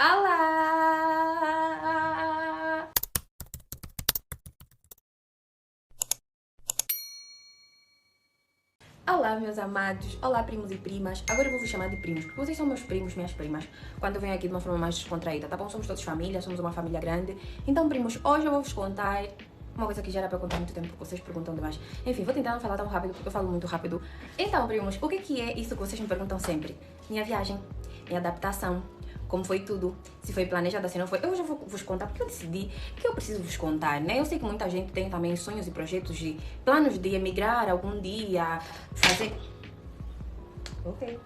Olá! Olá, meus amados. Olá, primos e primas. Agora eu vou vos chamar de primos, porque vocês são meus primos, minhas primas. Quando eu venho aqui de uma forma mais descontraída, tá bom? Somos todos família, somos uma família grande. Então, primos, hoje eu vou vos contar uma coisa que já era para eu contar há muito tempo, porque vocês perguntam demais. Enfim, vou tentar não falar tão rápido, porque eu falo muito rápido. Então, primos, o que é isso que vocês me perguntam sempre? Minha viagem, minha adaptação, como foi tudo, se foi planejado, se não foi. Eu já vou vos contar, porque eu decidi que eu preciso vos contar, né? Eu sei que muita gente tem também sonhos e projetos de planos de emigrar algum dia, fazer... Ok.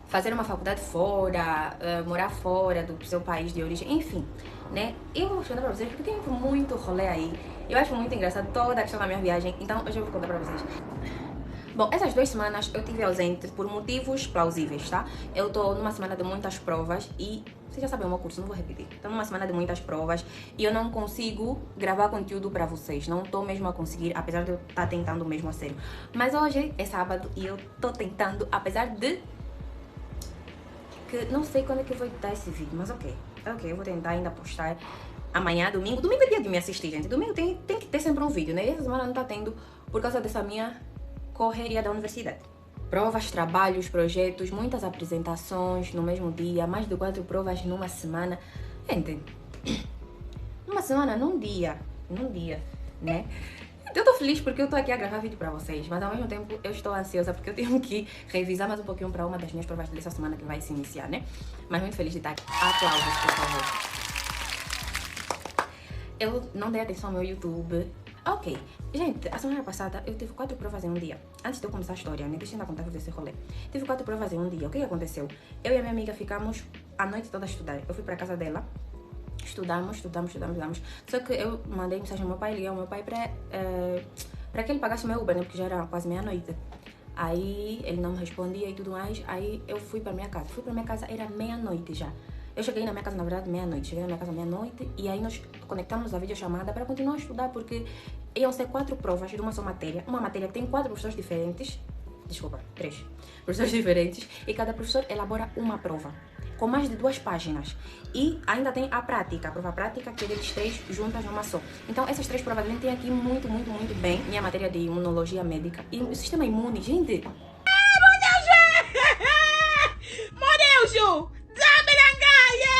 Fazer uma faculdade fora, morar fora do seu país de origem, enfim, né? Eu vou contar pra vocês porque tem muito rolê aí. Eu acho muito engraçado toda a questão da minha viagem, então hoje eu vou contar pra vocês. Bom, essas 2 semanas eu estive ausente por motivos plausíveis, tá? Eu tô numa semana de muitas provas e... Vocês já sabem o meu curso, não vou repetir. Tô numa semana de muitas provas e eu não consigo gravar conteúdo pra vocês. Não tô mesmo a conseguir, apesar de eu estar tentando mesmo a sério. Mas hoje é sábado e eu tô tentando, apesar de... que não sei quando é que eu vou editar esse vídeo, mas ok. Ok, eu vou tentar ainda postar amanhã, domingo. Domingo é dia de me assistir, gente. Domingo tem que ter sempre um vídeo, né? E essa semana não tá tendo por causa dessa minha correria da universidade. Provas, trabalhos, projetos, muitas apresentações no mesmo dia, mais de 4 provas numa semana. Gente, numa semana, num dia, né? Eu tô feliz porque eu tô aqui a gravar vídeo pra vocês, mas ao mesmo tempo eu estou ansiosa porque eu tenho que revisar mais um pouquinho pra uma das minhas provas dessa semana que vai se iniciar, né? Mas muito feliz de estar aqui. Aplausos, por favor. Eu não dei atenção ao meu YouTube. Ok. Gente, a semana passada eu tive 4 provas em um dia. Antes de eu começar a história, né? Deixa eu ainda contar desse rolê. Tive 4 provas em um dia. O que aconteceu? Eu e a minha amiga ficamos a noite toda a estudar. Eu fui pra casa dela. Estudamos. Só que eu mandei mensagem ao meu pai, liguei ao meu pai pra que ele pagasse o meu Uber, né? Porque já era quase meia-noite. Aí ele não me respondia e tudo mais. Aí eu fui pra minha casa. Fui pra minha casa, era meia-noite já. Eu cheguei na minha casa, na verdade, meia-noite. Cheguei na minha casa meia-noite e aí nós conectamos a videochamada para continuar a estudar, porque iam ser 4 provas de uma só matéria. Uma matéria que tem 4 professores diferentes. Desculpa, 3 professores diferentes. E cada professor elabora uma prova com mais de 2 páginas. E ainda tem a prática, a prova prática, que é deles 3 juntas numa só. Então, essas 3 provas a gente tem aqui muito bem. Minha matéria de imunologia médica. E o sistema imune, gente...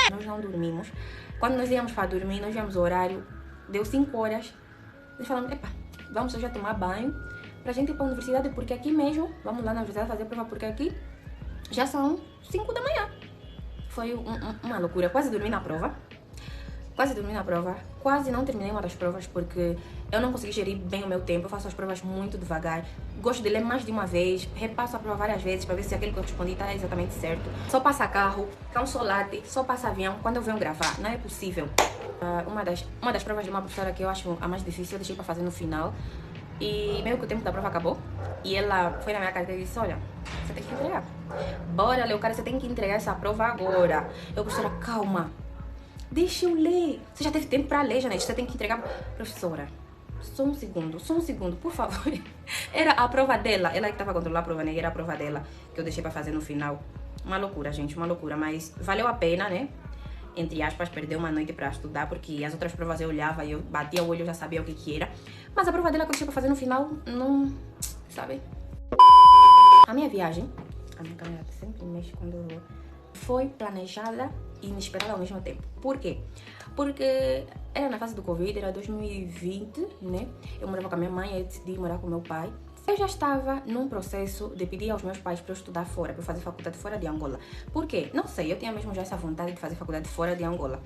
Nós não dormimos. Quando nós íamos para dormir, nós víamos o horário, deu 5 horas. Nós falamos, epa, vamos já tomar banho pra gente ir pra universidade, porque aqui mesmo, vamos lá na universidade fazer a prova, porque aqui já são 5 da manhã. Foi uma loucura, quase dormi na prova. Quase não terminei uma das provas porque eu não consegui gerir bem o meu tempo. Eu faço as provas muito devagar. Gosto de ler mais de uma vez, repasso a prova várias vezes para ver se aquele que eu respondi está exatamente certo. Só passa carro, consolate, só passa avião quando eu venho gravar. Não é possível. Uma das provas de uma professora que eu acho a mais difícil, eu deixei para fazer no final. E meio que o tempo da prova acabou. E ela foi na minha casa e disse, olha, você tem que entregar. Bora, Leocádia, você tem que entregar essa prova agora. Eu, professora, calma. Deixa eu ler. Você já teve tempo pra ler, Janete. Você tem que entregar... Professora, só um segundo, por favor. Era a prova dela. Ela que tava controlando a prova, né? Era a prova dela que eu deixei pra fazer no final. Uma loucura, gente, uma loucura. Mas valeu a pena, né? Entre aspas, perder uma noite pra estudar, porque as outras provas eu olhava e eu batia o olho, eu já sabia o que era. Mas a prova dela que eu deixei pra fazer no final, não... Sabe? A minha viagem... A minha câmera sempre mexe quando eu vou... Foi planejada e inesperada ao mesmo tempo. Por quê? Porque era na fase do Covid, era 2020, né? Eu morava com a minha mãe e eu decidi morar com meu pai. Eu já estava num processo de pedir aos meus pais para eu estudar fora, para eu fazer faculdade fora de Angola. Por quê? Não sei, eu tinha mesmo já essa vontade de fazer faculdade fora de Angola.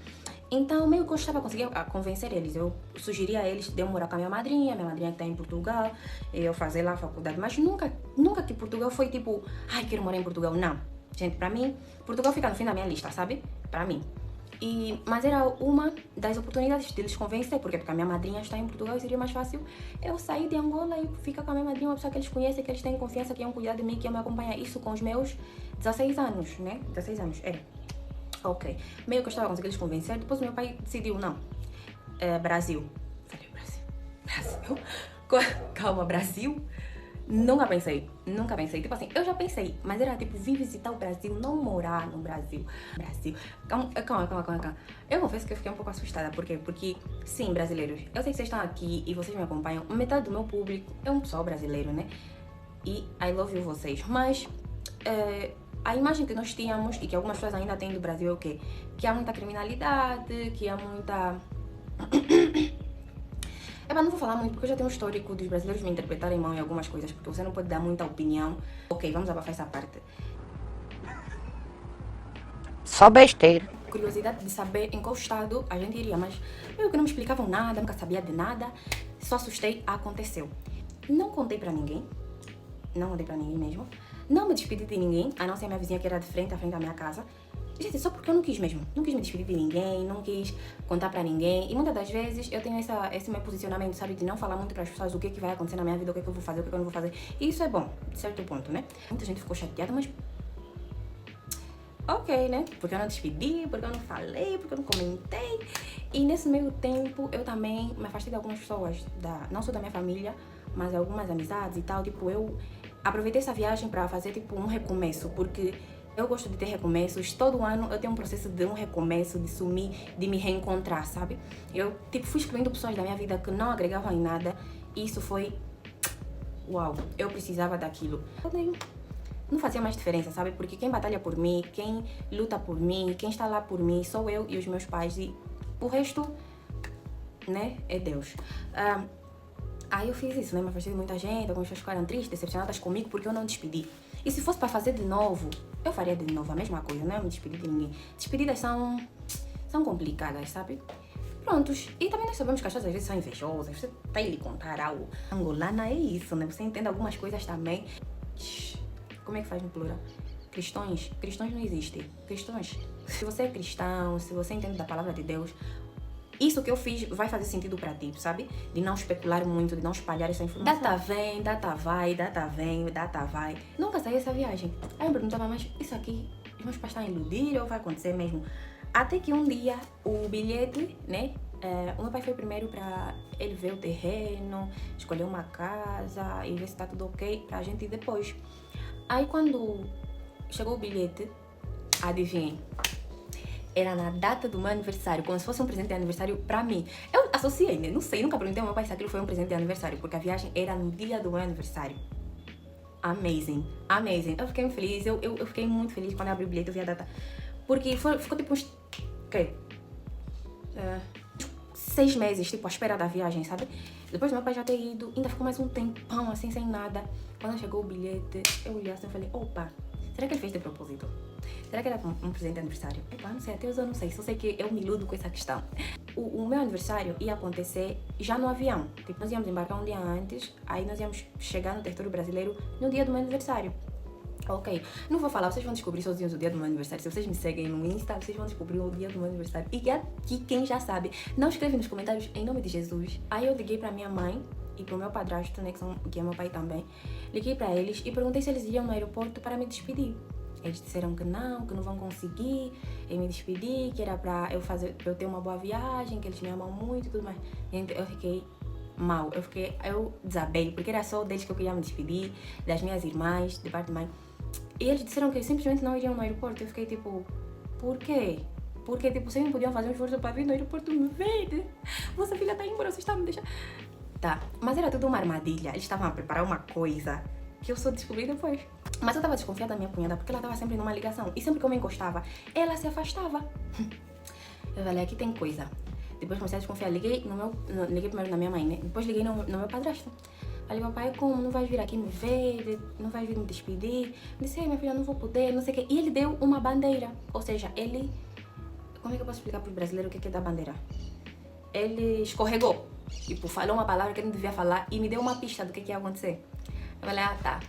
Então, meio que eu estava conseguindo convencer eles. Eu sugeri a eles de eu morar com a minha madrinha que está em Portugal, e eu fazer lá a faculdade. Mas nunca que Portugal foi tipo, ai, quero morar em Portugal. Não. Gente, pra mim, Portugal fica no fim da minha lista, sabe? Pra mim. Mas era uma das oportunidades deles convencer, porque a minha madrinha está em Portugal e seria mais fácil eu sair de Angola e ficar com a minha madrinha, uma pessoa que eles conhecem, que eles têm confiança, que iam cuidar de mim, que iam me acompanhar. Isso com os meus 16 anos, né? 16 anos, é. Ok. Meio que eu estava conseguindo eles convencer, depois o meu pai decidiu, não. Brasil. Falei, Brasil? Calma, Brasil? Nunca pensei, nunca pensei. Tipo assim, eu já pensei, mas era tipo, vim visitar o Brasil, não morar no Brasil. Brasil. Calma. Eu confesso que eu fiquei um pouco assustada. Por quê? Porque, sim, brasileiros, eu sei que vocês estão aqui e vocês me acompanham. Metade do meu público é um pessoal brasileiro, né? E I love you vocês. Mas a imagem que nós tínhamos e que algumas pessoas ainda têm do Brasil é o quê? Que há muita criminalidade, que há muita... Não vou falar muito porque eu já tenho um histórico dos brasileiros me interpretarem mal em algumas coisas, porque você não pode dar muita opinião. Ok, vamos abafar essa parte. Só besteira. Curiosidade de saber em qual estado a gente iria, mas eu que não me explicavam nada, nunca sabia de nada, só assustei, aconteceu. Não contei pra ninguém mesmo. Não me despedi de ninguém, a não ser a minha vizinha que era de frente à minha casa. Gente, só porque eu não quis mesmo. Não quis me despedir de ninguém, não quis contar pra ninguém. E muitas das vezes eu tenho esse meu posicionamento, sabe? De não falar muito pras pessoas o que vai acontecer na minha vida, o que eu vou fazer, o que eu não vou fazer. E isso é bom, de certo ponto, né? Muita gente ficou chateada, mas... Ok, né? Porque eu não despedi, porque eu não falei, porque eu não comentei. E nesse meio tempo, eu também me afastei de algumas pessoas, não só da minha família, mas algumas amizades e tal. Tipo, eu aproveitei essa viagem pra fazer, tipo, um recomeço, porque... Eu gosto de ter recomeços. Todo ano eu tenho um processo de um recomeço, de sumir, de me reencontrar, sabe? Eu, tipo, fui excluindo pessoas da minha vida que não agregavam em nada. E isso foi... Uau, eu precisava daquilo. Não fazia mais diferença, sabe? Porque quem batalha por mim, quem luta por mim, quem está lá por mim, sou eu e os meus pais. E o resto, né, é Deus. Aí eu fiz isso, né? Me afastei de muita gente, algumas pessoas ficaram tristes, decepcionadas comigo porque eu não despedi. E se fosse para fazer de novo, eu faria de novo a mesma coisa, não é me despedir de ninguém. Despedidas são complicadas, sabe? Prontos. E também nós sabemos que as pessoas às vezes são invejosas. Você tem lhe contar algo. Angolana é isso, né? Você entende algumas coisas também. Como é que faz no plural? Cristãos? Cristãos não existem. Cristãos. Se você é cristão, se você entende da palavra de Deus, isso que eu fiz vai fazer sentido pra ti, sabe? De não especular muito, de não espalhar essa informação. Data vem, data vai, data vem, data vai. Nunca saí essa viagem. Aí eu perguntava, mas isso aqui, os meus pais estão a iludir ou vai acontecer mesmo? Até que um dia, o bilhete, né? O meu pai foi primeiro pra ele ver o terreno, escolher uma casa e ver se tá tudo ok pra gente ir depois. Aí quando chegou o bilhete, adivinhem? Era na data do meu aniversário, como se fosse um presente de aniversário pra mim. Eu associei, né? Não sei, nunca perguntei ao meu pai se aquilo foi um presente de aniversário, porque a viagem era no dia do meu aniversário. Amazing, amazing. Eu fiquei muito feliz, eu fiquei muito feliz quando eu abri o bilhete, eu vi a data. Porque ficou tipo uns... Ok. 6 meses, tipo, à espera da viagem, sabe? Depois do meu pai já ter ido, ainda ficou mais um tempão, assim, sem nada. Quando chegou o bilhete, eu olhei assim e falei, opa, será que ele fez de propósito? Será que era um presente de aniversário? Não sei, até hoje eu não sei. Só sei que eu me iludo com essa questão. O meu aniversário ia acontecer já no avião. Tipo, nós íamos embarcar um dia antes, aí nós íamos chegar no território brasileiro no dia do meu aniversário. Ok, não vou falar, vocês vão descobrir sozinhos o dia do meu aniversário. Se vocês me seguem no Insta, vocês vão descobrir o dia do meu aniversário. E aqui, quem já sabe, não escreve nos comentários em nome de Jesus. Aí eu liguei pra minha mãe e pro meu padrasto, né, que é meu pai também. Liguei pra eles e perguntei se eles iam no aeroporto para me despedir. Eles disseram que não vão conseguir. Eu me despedi, que era pra eu ter uma boa viagem, que eles me amam muito e tudo mais. Gente, eu fiquei mal. Eu desabei, porque era só deles que eu queria me despedir, das minhas irmãs, de parte de mãe. E eles disseram que eles simplesmente não iriam no aeroporto. Eu fiquei tipo, por quê? Porque, tipo, vocês não podiam fazer um esforço pra vir no aeroporto me ver. Vossa filha tá indo embora, vocês estão me deixando. Tá, mas era tudo uma armadilha. Eles estavam a preparar uma coisa que eu só descobri depois. Mas eu tava desconfiada da minha cunhada, porque ela tava sempre numa ligação. E sempre que eu me encostava, ela se afastava. Eu falei, aqui tem coisa. Depois comecei a desconfiar. Liguei primeiro na minha mãe, né? Depois liguei no meu padrasto. Falei, papai, como? Não vais vir aqui me ver? Não vais vir me despedir? Disse, minha filha, não vou poder, não sei o quê. E ele deu uma bandeira. Ou seja, ele... Como é que eu posso explicar para os brasileiros o que é dar bandeira? Ele escorregou. Tipo, falou uma palavra que ele não devia falar e me deu uma pista do que ia acontecer. Eu falei, tá.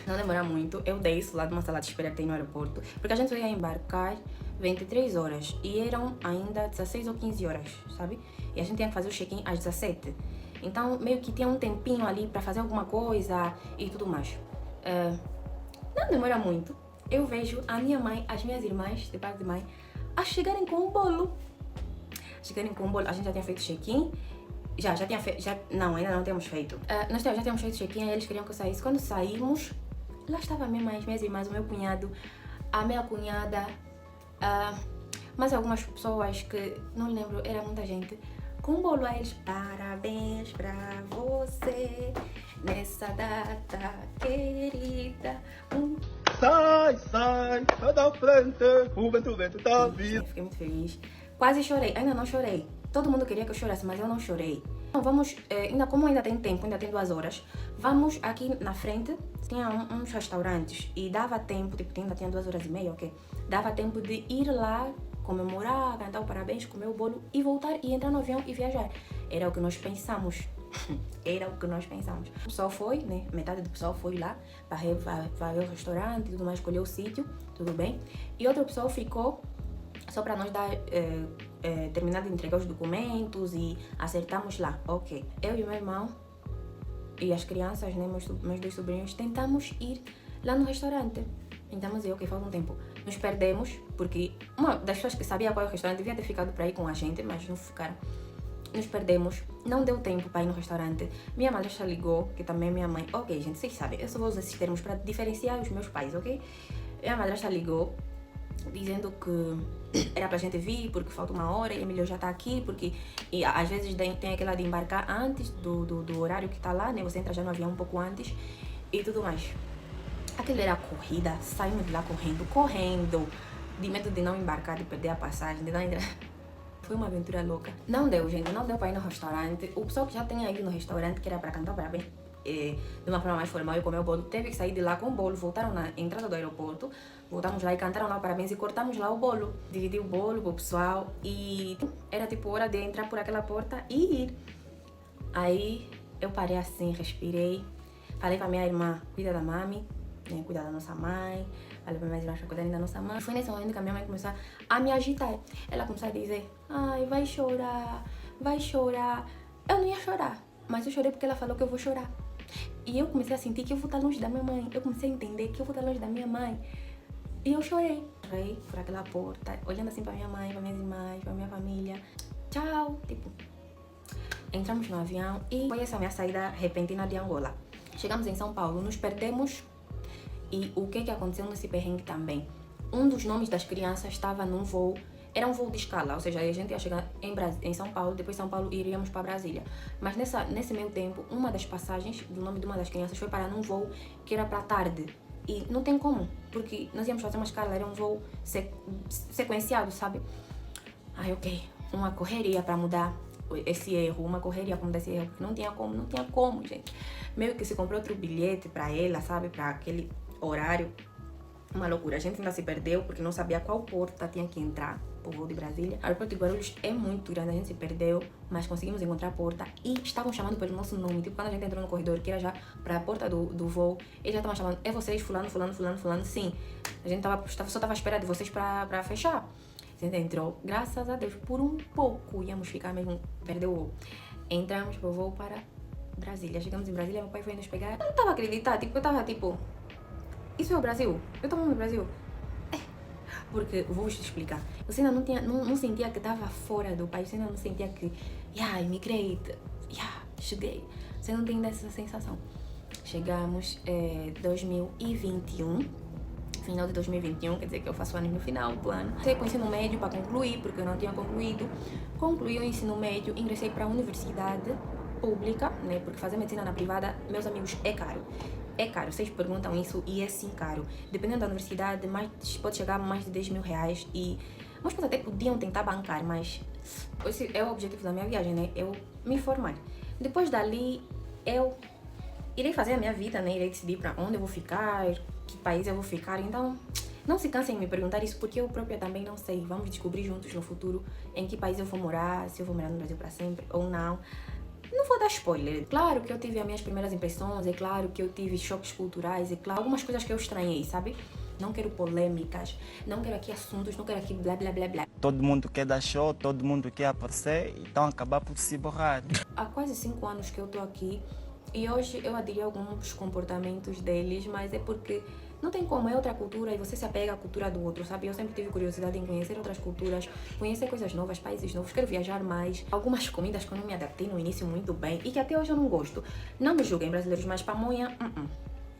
Não demora muito. Eu dei isso lá de uma sala de espera que tem no aeroporto. Porque a gente só ia embarcar 23 horas. E eram ainda 16 ou 15 horas, sabe? E a gente tinha que fazer o check-in às 17. Então, meio que tinha um tempinho ali pra fazer alguma coisa e tudo mais. Não demora muito. Eu vejo a minha mãe, as minhas irmãs, de parte de mãe, a chegarem com um bolo. A gente já tinha feito check-in. Já tinha feito. Não, ainda não tínhamos feito. Nós já tínhamos feito check-in, eles queriam que eu saísse. Quando saímos, lá estava minhas irmãs, o meu cunhado, a minha cunhada, mais algumas pessoas que não lembro, era muita gente. Com um bolo a eles, parabéns pra você nessa data querida. Sai, sai da frente, o vento tá vindo. Fiquei muito feliz. Quase chorei, ainda não chorei. Todo mundo queria que eu chorasse, mas eu não chorei. Então vamos, como ainda tem tempo, ainda tem 2 horas, vamos aqui na frente, tinha uns restaurantes e dava tempo, tipo, ainda tinha 2h30, ok? Dava tempo de ir lá, comemorar, cantar o parabéns, comer o bolo e voltar e entrar no avião e viajar. Era o que nós pensamos. Era o que nós pensamos. O pessoal foi, né? Metade do pessoal foi lá para ver o restaurante e tudo mais, escolher o sítio, tudo bem. E outro pessoal ficou só para nós dar, terminar de entregar os documentos e acertamos lá. Ok. Eu e o meu irmão e as crianças, né? Meus 2 sobrinhos, tentamos ir lá no restaurante. Tentamos ir, ok, falta um tempo. Nos perdemos, porque uma das pessoas que sabia qual é o restaurante devia ter ficado para ir com a gente, mas não ficaram. Nos perdemos, não deu tempo para ir no restaurante. Minha madrasta ligou, que também é minha mãe. Ok, gente, vocês sabem, eu só vou usar esses termos para diferenciar os meus pais, ok? Minha madrasta ligou, dizendo que era pra gente vir, porque falta 1 hora e Emílio já tá aqui, porque e às vezes tem aquela de embarcar antes do horário que tá lá, né? Você entra já no avião um pouco antes e tudo mais. Aquilo era corrida, saímos de lá correndo, de medo de não embarcar, de perder a passagem, de não entrar. Foi uma aventura louca. Não deu, gente, não deu pra ir no restaurante. O pessoal que já tinha ido no restaurante, que era pra cantar parabéns de uma forma mais formal e comer o bolo, teve que sair de lá com o bolo. Voltaram na entrada do aeroporto, voltamos lá e cantaram lá o parabéns e cortamos lá o bolo. Dividi o bolo pro pessoal e era tipo hora de entrar por aquela porta e ir. Aí eu parei assim, respirei, falei pra minha irmã, cuida da mami, né, cuidar da nossa mãe. Falei pra minha irmã pra cuidar da nossa mãe. Foi nesse momento que a minha mãe começou a me agitar. Ela começou a dizer, ai, vai chorar, vai chorar. Eu não ia chorar, mas eu chorei porque ela falou que eu vou chorar. E eu comecei a sentir que eu vou estar longe da minha mãe. Eu comecei a entender que eu vou estar longe da minha mãe. E eu chorei. Chorei por aquela porta, olhando assim pra minha mãe, pra minhas irmãs, pra minha família. Tchau, tipo. Entramos no avião e foi essa minha saída repentina de Angola. Chegamos em São Paulo, nos perdemos. E o que aconteceu nesse perrengue também? Um dos nomes das crianças estava num voo, era um voo de escala, ou seja, a gente ia chegar em São Paulo, depois de São Paulo iríamos para Brasília. Mas nesse meio tempo, uma das passagens do nome de uma das crianças foi parar num voo que era para tarde. E não tem como, porque nós íamos fazer uma escala, era um voo sequenciado, sabe? Ai, ok, uma correria para mudar esse erro, porque não tinha como, gente. Meio que se comprou outro bilhete para ela, sabe, para aquele horário, uma loucura. A gente ainda se perdeu porque não sabia qual porta tinha que entrar pro voo de Brasília. O aeroporto de Guarulhos é muito grande, a gente se perdeu, mas conseguimos encontrar a porta e estavam chamando pelo nosso nome. Tipo, quando a gente entrou no corredor, que era já para a porta do voo, eles já estavam chamando, é vocês, fulano, sim. A gente só tava à espera de vocês para fechar. A gente entrou, graças a Deus, por um pouco íamos ficar mesmo, perdeu o voo. Entramos pro voo para Brasília. Chegamos em Brasília, meu pai foi nos pegar. Eu não tava acreditando, eu tava tipo, isso é o Brasil? Eu tô no Brasil? Porque, vou te explicar. Você ainda não sentia que estava fora do país, você ainda não sentia que, imigrei, cheguei. Você não tem essa sensação. Chegamos 2021, final de 2021, quer dizer que eu faço ano no final do ano. Comecei com o ensino médio para concluir, porque eu não tinha concluído. Concluí o ensino médio, ingressei para a universidade pública, né? Porque fazer medicina na privada, meus amigos, é caro. É caro, vocês perguntam isso e é sim caro. Dependendo da universidade, pode chegar a mais de 10 mil reais. E meus pais até podiam tentar bancar, mas esse é o objetivo da minha viagem, né? Eu me formar. Depois dali, eu irei fazer a minha vida, né? Irei decidir para onde eu vou ficar, que país eu vou ficar. Então, não se cansem de me perguntar isso, porque eu própria também não sei. Vamos descobrir juntos no futuro em que país eu vou morar, se eu vou morar no Brasil para sempre ou não. Não vou dar spoiler. Claro que eu tive as minhas primeiras impressões, é claro que eu tive choques culturais, é claro, algumas coisas que eu estranhei, sabe? Não quero polêmicas, não quero aqui assuntos, não quero aqui blá blá blá blá. Todo mundo quer dar show, todo mundo quer aparecer, então acabar por se borrar. Há quase 5 anos que eu tô aqui e hoje eu aderi a alguns comportamentos deles, mas é porque Não tem como, é outra cultura e você se apega à cultura do outro, sabe? Eu sempre tive curiosidade em conhecer outras culturas, conhecer coisas novas, países novos, quero viajar mais. Algumas comidas que eu não me adaptei no início muito bem e que até hoje eu não gosto. Não me julguem, brasileiros, mas pamonha,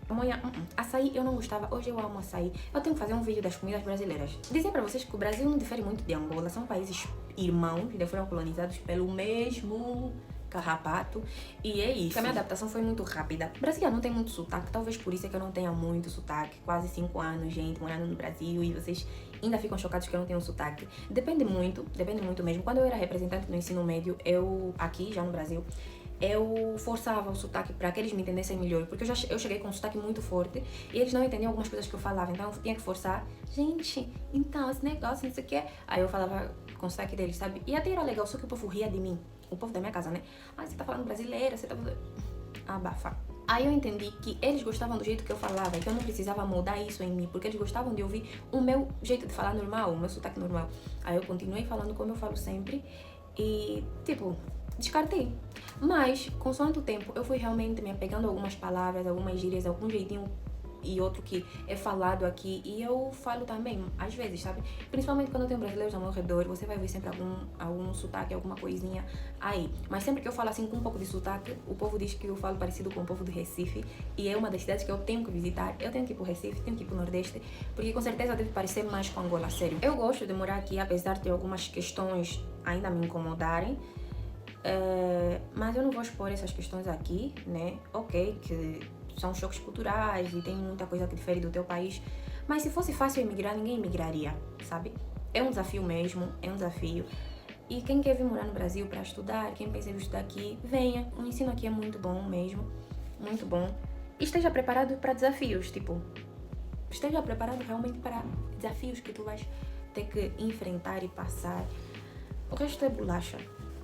pamonha, açaí eu não gostava, hoje eu amo açaí. Eu tenho que fazer um vídeo das comidas brasileiras. Dizer pra vocês que o Brasil não difere muito de Angola, são países irmãos que foram colonizados pelo mesmo carrapato, e é isso. A minha adaptação foi muito rápida. Brasília não tem muito sotaque, talvez por isso é que eu não tenha muito sotaque. Quase 5 anos, gente, morando no Brasil, e vocês ainda ficam chocados que eu não tenho sotaque. Depende muito mesmo. Quando eu era representante no ensino médio, aqui já no Brasil, eu forçava o sotaque para que eles me entendessem melhor, porque eu cheguei com um sotaque muito forte e eles não entendiam algumas coisas que eu falava, então eu tinha que forçar. Gente, então, esse negócio, não sei o que. Aí eu falava com o sotaque deles, sabe? E até era legal, só que o povo ria de mim. O povo da minha casa, né? Ah, você tá falando brasileira, você tá... Abafa. Aí eu entendi que eles gostavam do jeito que eu falava, então eu não precisava mudar isso em mim, porque eles gostavam de ouvir o meu jeito de falar normal, o meu sotaque normal. Aí eu continuei falando como eu falo sempre e, tipo, descartei. Mas, consoante o tempo, eu fui realmente me apegando a algumas palavras, algumas gírias, algum jeitinho e outro que é falado aqui, e eu falo também, às vezes, sabe? Principalmente quando tem brasileiros ao meu redor, você vai ver sempre algum sotaque, alguma coisinha aí. Mas sempre que eu falo assim com um pouco de sotaque, o povo diz que eu falo parecido com o povo do Recife, e é uma das cidades que eu tenho que visitar. Eu tenho que ir pro Recife, tenho que ir pro Nordeste, porque com certeza deve parecer mais com Angola, sério. Eu gosto de morar aqui, apesar de algumas questões ainda me incomodarem, mas eu não vou expor essas questões aqui, né? Ok, que são choques culturais e tem muita coisa que difere do teu país. Mas se fosse fácil emigrar, ninguém imigraria, sabe? É um desafio mesmo, é um desafio. E quem quer vir morar no Brasil para estudar, quem pensa em estudar aqui, venha. O ensino aqui é muito bom mesmo, muito bom. E esteja preparado para desafios, tipo... Esteja preparado realmente para desafios que tu vais ter que enfrentar e passar. O resto é bolacha.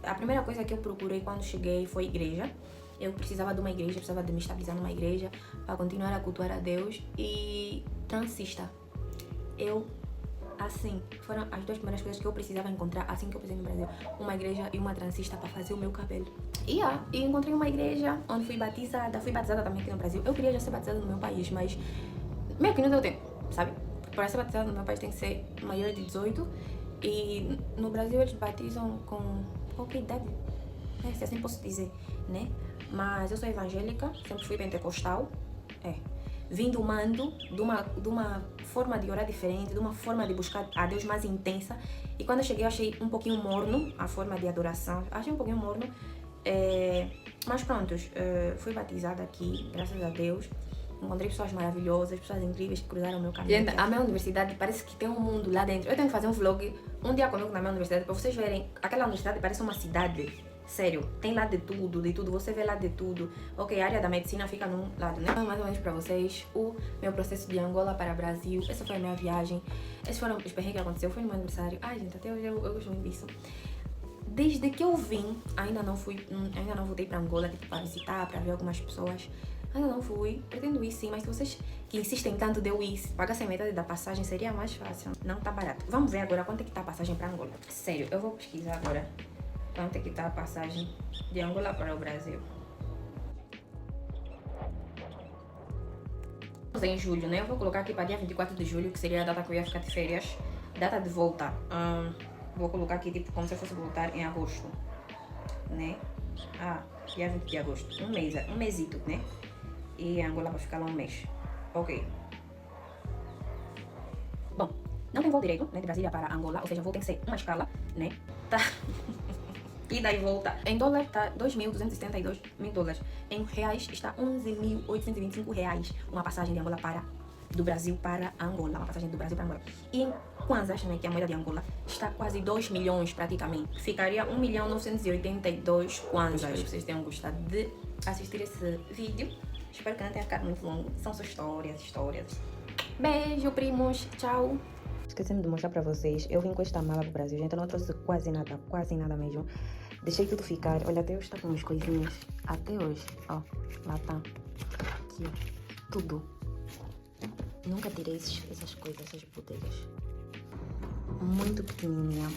A primeira coisa que eu procurei quando cheguei foi igreja. Eu precisava de uma igreja, precisava de me estabilizar numa igreja para continuar a cultuar a Deus. E transista. Foram as duas primeiras coisas que eu precisava encontrar assim que eu pisei no Brasil. Uma igreja e uma transista para fazer o meu cabelo. E encontrei uma igreja onde fui batizada. Fui batizada também aqui no Brasil. Eu queria já ser batizada no meu país, mas meio que não deu tempo, sabe? Para ser batizada no meu país tem que ser maior de 18. E no Brasil eles batizam com qualquer idade, né? Se assim posso dizer, né? Mas eu sou evangélica, sempre fui pentecostal, vim do mando, de uma forma de orar diferente, de uma forma de buscar a Deus mais intensa. E quando eu cheguei, eu achei um pouquinho morno a forma de adoração, achei um pouquinho morno. Mas prontos, fui batizada aqui, graças a Deus. Encontrei pessoas maravilhosas, pessoas incríveis que cruzaram o meu caminho. Gente, a minha universidade parece que tem um mundo lá dentro. Eu tenho que fazer um vlog um dia comigo na minha universidade para vocês verem. Aquela universidade parece uma cidade. Sério, tem lá de tudo, você vê lá de tudo. Ok, a área da medicina fica num lado, né? Mais ou menos pra vocês, o meu processo de Angola para Brasil. Essa foi a minha viagem. Esses foram os perrengues que aconteceu, foi no meu aniversário. Ai, gente, até hoje eu gosto muito disso. Desde que eu vim, ainda não voltei pra Angola, tipo, pra visitar, pra ver algumas pessoas. Ainda não fui, pretendo ir sim, mas se vocês que insistem tanto de eu ir, pagassem metade da passagem, seria mais fácil. Não tá barato. Vamos ver agora quanto é que tá a passagem pra Angola. Sério, eu vou pesquisar agora quanto é que tá a passagem de Angola para o Brasil. Estamos em julho, né? Eu vou colocar aqui para dia 24 de julho, que seria a data que eu ia ficar de férias. Data de volta. Vou colocar aqui, tipo, como se eu fosse voltar em agosto, né? Dia 20 de agosto. Um mesito, né? E em Angola vai ficar lá um mês. Ok. Bom, não tem voo direito, né? De Brasília para Angola, ou seja, voo tem que ser uma escala, né? Tá. Ida e volta. Em dólar está 2.272 mil dólares. Em reais está 11.825 reais. Uma passagem de Angola do Brasil para Angola. Uma passagem do Brasil para Angola. E em kwanzas, né, que é a moeda de Angola, está quase 2 milhões praticamente. Ficaria 1.982 kwanzas. Espero que vocês tenham gostado de assistir esse vídeo. Espero que não tenha ficado muito longo. São só histórias. Beijo, primos. Tchau. Esquecendo de mostrar pra vocês, eu vim com esta mala pro Brasil, gente, eu não trouxe quase nada mesmo. Deixei tudo ficar, olha, até hoje tá com umas coisinhas, até hoje, ó, lá tá, aqui, tudo. Nunca tirei essas coisas, essas bodegas. Muito pequenininha.